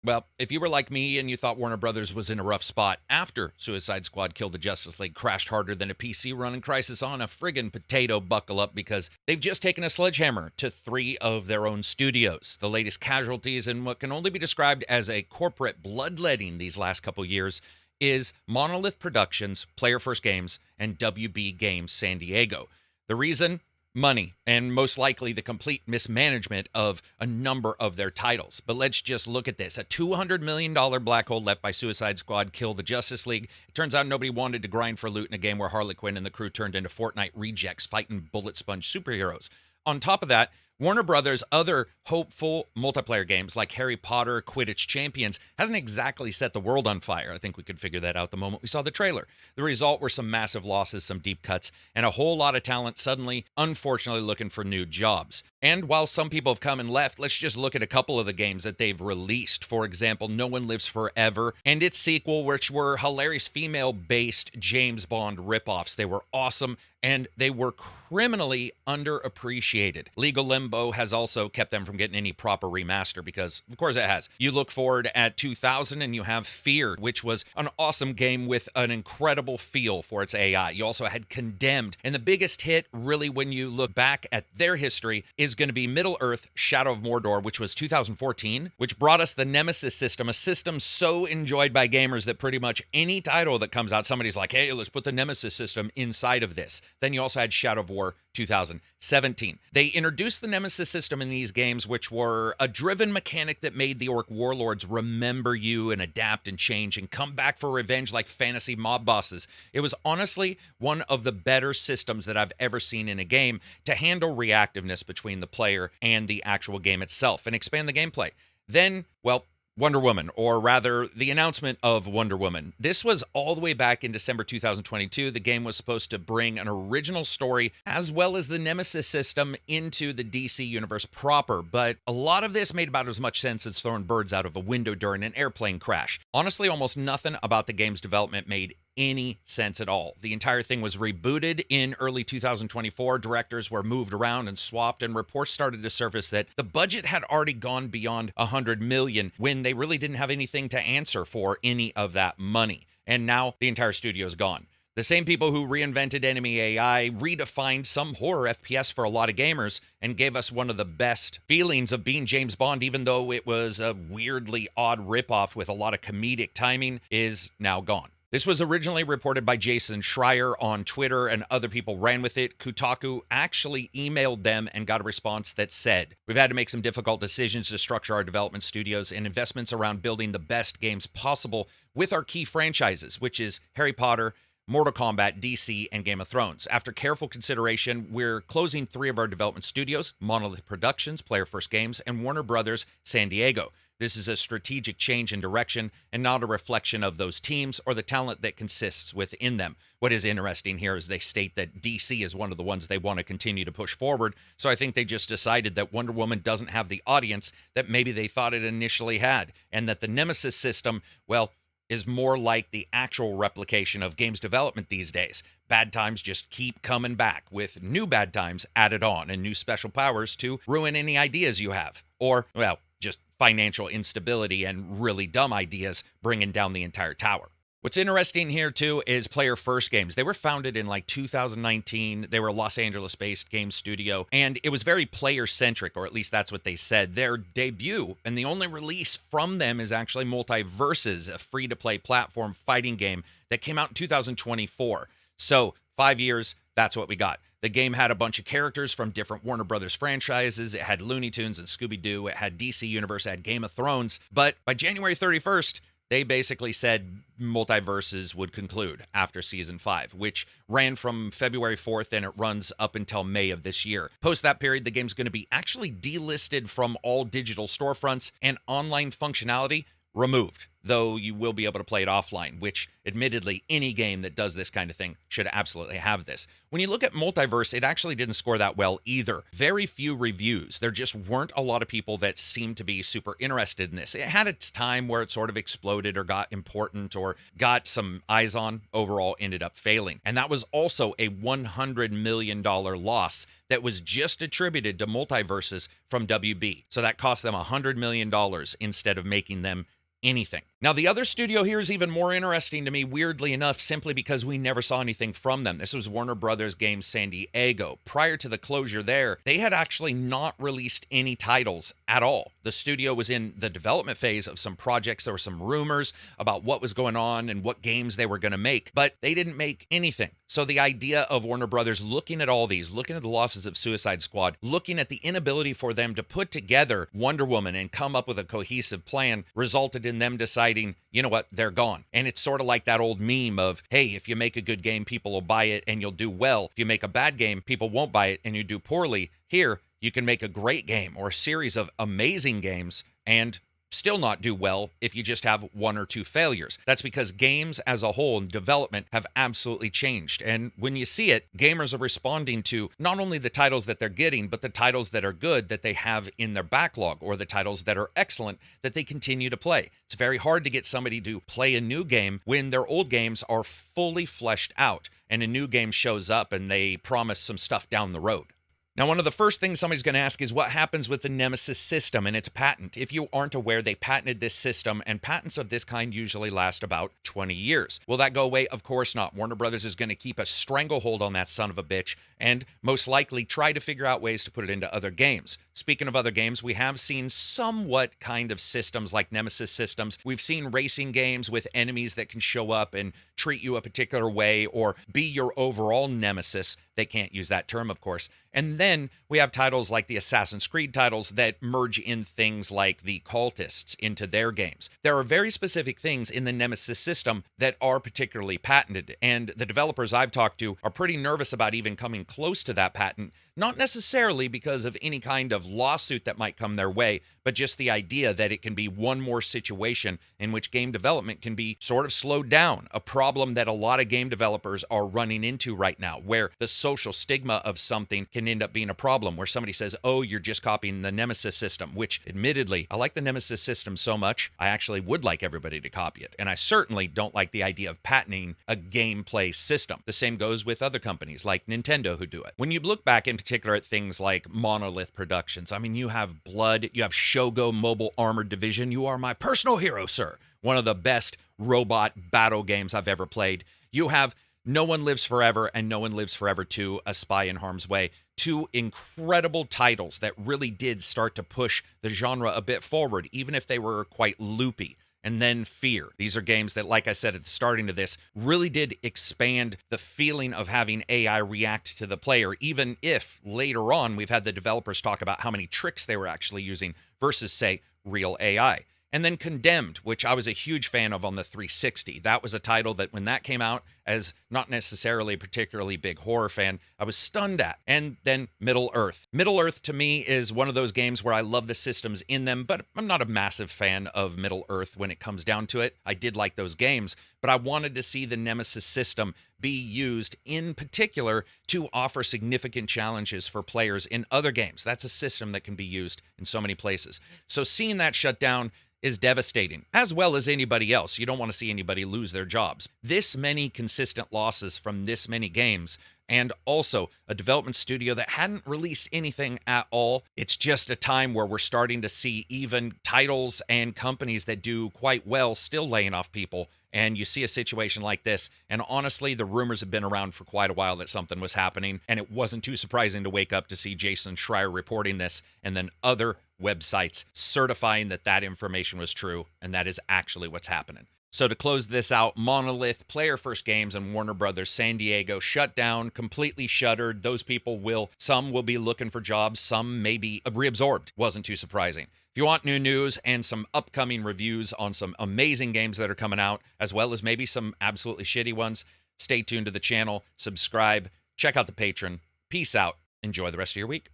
Well, if you were like me and you thought Warner Brothers was in a rough spot after Suicide Squad Killed the Justice League crashed harder than a PC running Crisis on a friggin' potato, buckle up, because they've just taken a sledgehammer to 3 of their own studios. The latest casualties in what can only be described as a corporate bloodletting these last couple years is Monolith Productions, Player First Games, and WB Games San Diego. The reason? Money, and most likely the complete mismanagement of a number of their titles. But let's just look at this. A $200 million black hole left by Suicide Squad Kill the Justice League. It turns out nobody wanted to grind for loot in a game where Harley Quinn and the crew turned into Fortnite rejects fighting bullet sponge superheroes. On top of that, Warner Brothers' other hopeful multiplayer games like Harry Potter, Quidditch Champions hasn't exactly set the world on fire. I think we could figure that out the moment we saw the trailer. The result were some massive losses, some deep cuts, and a whole lot of talent suddenly, unfortunately, looking for new jobs. And while some people have come and left, let's just look at a couple of the games that they've released. For example, No One Lives Forever and its sequel, which were hilarious female-based James Bond ripoffs. They were awesome, and they were criminally underappreciated. Legal Limbo has also kept them from getting any proper remaster because, of course, it has. You look forward at 2000 and you have Fear, which was an awesome game with an incredible feel for its AI. You also had Condemned, and the biggest hit, really, when you look back at their history, is going to be Middle-earth: Shadow of Mordor, which was 2014, which brought us the Nemesis system, a system so enjoyed by gamers that pretty much any title that comes out, somebody's like, hey, let's put the Nemesis system inside of this. Then you also had Shadow of War 2017. They introduced the Nemesis system in these games, which were a driven mechanic that made the orc warlords remember you and adapt and change and come back for revenge like fantasy mob bosses. It was honestly one of the better systems that I've ever seen in a game to handle reactiveness between the player and the actual game itself and expand the gameplay. Then, well, Wonder Woman, or rather, the announcement of Wonder Woman. This was all the way back in December 2022. The game was supposed to bring an original story as well as the Nemesis system into the DC universe proper, but a lot of this made about as much sense as throwing birds out of a window during an airplane crash. Honestly, almost nothing about the game's development made any sense at all. The entire thing was rebooted in early 2024. Directors were moved around and swapped, and reports started to surface that the budget had already gone beyond $100 million when they really didn't have anything to answer for any of that money. And now the entire studio is gone. The same people who reinvented enemy AI redefined some horror FPS for a lot of gamers and gave us one of the best feelings of being James Bond, even though it was a weirdly odd ripoff with a lot of comedic timing, is now gone. This was originally reported by Jason Schreier on Twitter, and other people ran with it. Kotaku actually emailed them and got a response that said, we've had to make some difficult decisions to structure our development studios and investments around building the best games possible with our key franchises, which is Harry Potter, Mortal Kombat, DC, and Game of Thrones. After careful consideration, we're closing 3 of our development studios: Monolith Productions, Player First Games, and Warner Brothers San Diego. This is a strategic change in direction and not a reflection of those teams or the talent that consists within them. What is interesting here is they state that DC is one of the ones they want to continue to push forward, so I think they just decided that Wonder Woman doesn't have the audience that maybe they thought it initially had, and that the Nemesis system, well, is more like the actual replication of games development these days. Bad times just keep coming back with new bad times added on and new special powers to ruin any ideas you have. Or, well, just financial instability and really dumb ideas bringing down the entire tower. What's interesting here, too, is Player First Games. They were founded in like 2019. They were a Los Angeles-based game studio, and it was very player-centric, or at least that's what they said. Their debut, and the only release from them, is actually Multiversus, a free-to-play platform fighting game that came out in 2024. So, 5 years, that's what we got. The game had a bunch of characters from different Warner Brothers franchises. It had Looney Tunes and Scooby-Doo. It had DC Universe. It had Game of Thrones. But by January 31st, they basically said Multiversus would conclude after Season 5, which ran from February 4th, and it runs up until May of this year. Post that period, the game's going to be actually delisted from all digital storefronts and online functionality removed. though you will be able to play it offline, which admittedly any game that does this kind of thing should absolutely have this. When you look at Multiverse, it actually didn't score that well either. Very few reviews. There just weren't a lot of people that seemed to be super interested in this. It had its time where it sort of exploded or got important or got some eyes on. Overall ended up failing. And that was also a $100 million loss that was just attributed to Multiverses from WB. So that cost them $100 million instead of making them anything. Now, the other studio here is even more interesting to me, weirdly enough, simply because we never saw anything from them. This was Warner Brothers Games San Diego. Prior to the closure there, they had actually not released any titles at all. The studio was in the development phase of some projects. There were some rumors about what was going on and what games they were going to make, but they didn't make anything. So the idea of Warner Brothers looking at all these, looking at the losses of Suicide Squad, looking at the inability for them to put together Wonder Woman and come up with a cohesive plan resulted in them deciding, you know what, they're gone. And it's sort of like that old meme of, hey, if you make a good game, people will buy it and you'll do well. If you make a bad game, people won't buy it and you do poorly. Here, you can make a great game or a series of amazing games and still not do well if you just have one or two failures. That's because games as a whole in development have absolutely changed. And when you see it, gamers are responding to not only the titles that they're getting, but the titles that are good that they have in their backlog, or the titles that are excellent that they continue to play. It's very hard to get somebody to play a new game when their old games are fully fleshed out and a new game shows up and they promise some stuff down the road. Now, one of the first things somebody's going to ask is what happens with the Nemesis system and its patent. If you aren't aware, they patented this system, and patents of this kind usually last about 20 years. Will that go away? Of course not. Warner Brothers is going to keep a stranglehold on that son of a bitch and most likely try to figure out ways to put it into other games. Speaking of other games, we have seen somewhat kind of systems like Nemesis systems. We've seen racing games with enemies that can show up and treat you a particular way or be your overall nemesis. They can't use that term, of course. And then we have titles like the Assassin's Creed titles that merge in things like the cultists into their games. There are very specific things in the Nemesis system that are particularly patented, and the developers I've talked to are pretty nervous about even coming close to that patent, not necessarily because of any kind of lawsuit that might come their way, but just the idea that it can be one more situation in which game development can be sort of slowed down, a problem that a lot of game developers are running into right now, where the social stigma of something can end up being a problem, where somebody says, oh, you're just copying the Nemesis system, which admittedly, I like the Nemesis system so much, I actually would like everybody to copy it. And I certainly don't like the idea of patenting a gameplay system. The same goes with other companies like Nintendo who do it. When you look back in particular at things like Monolith Productions, I mean, you have Blood, you have Shogo Mobile Armored Division. You are my personal hero, sir. One of the best robot battle games I've ever played. You have No One Lives Forever and No One Lives Forever 2, A Spy in Harm's Way. Two incredible titles that really did start to push the genre a bit forward, even if they were quite loopy. And then Fear. These are games that, like I said at the starting of this, really did expand the feeling of having AI react to the player, even if later on we've had the developers talk about how many tricks they were actually using versus, say, real AI. And then Condemned, which I was a huge fan of on the 360. That was a title that when that came out, as not necessarily a particularly big horror fan, I was stunned at. And then Middle Earth. Middle Earth to me is one of those games where I love the systems in them, but I'm not a massive fan of Middle Earth when it comes down to it. I did like those games, but I wanted to see the Nemesis system be used in particular to offer significant challenges for players in other games. That's a system that can be used in so many places. So seeing that shut down is devastating, as well as anybody else. You don't want to see anybody lose their jobs. This many consistent losses from this many games, and also a development studio that hadn't released anything at all. It's just a time where we're starting to see even titles and companies that do quite well still laying off people. And you see a situation like this, and honestly, the rumors have been around for quite a while that something was happening, and it wasn't too surprising to wake up to see Jason Schreier reporting this, and then other websites certifying that that information was true, and that is actually what's happening. So to close this out, Monolith, Player First Games, and Warner Brothers San Diego shut down, completely shuttered. Those people some will be looking for jobs, some may be reabsorbed. Wasn't too surprising. If you want new news and some upcoming reviews on some amazing games that are coming out, as well as maybe some absolutely shitty ones, stay tuned to the channel, subscribe, check out the Patreon. Peace out. Enjoy the rest of your week.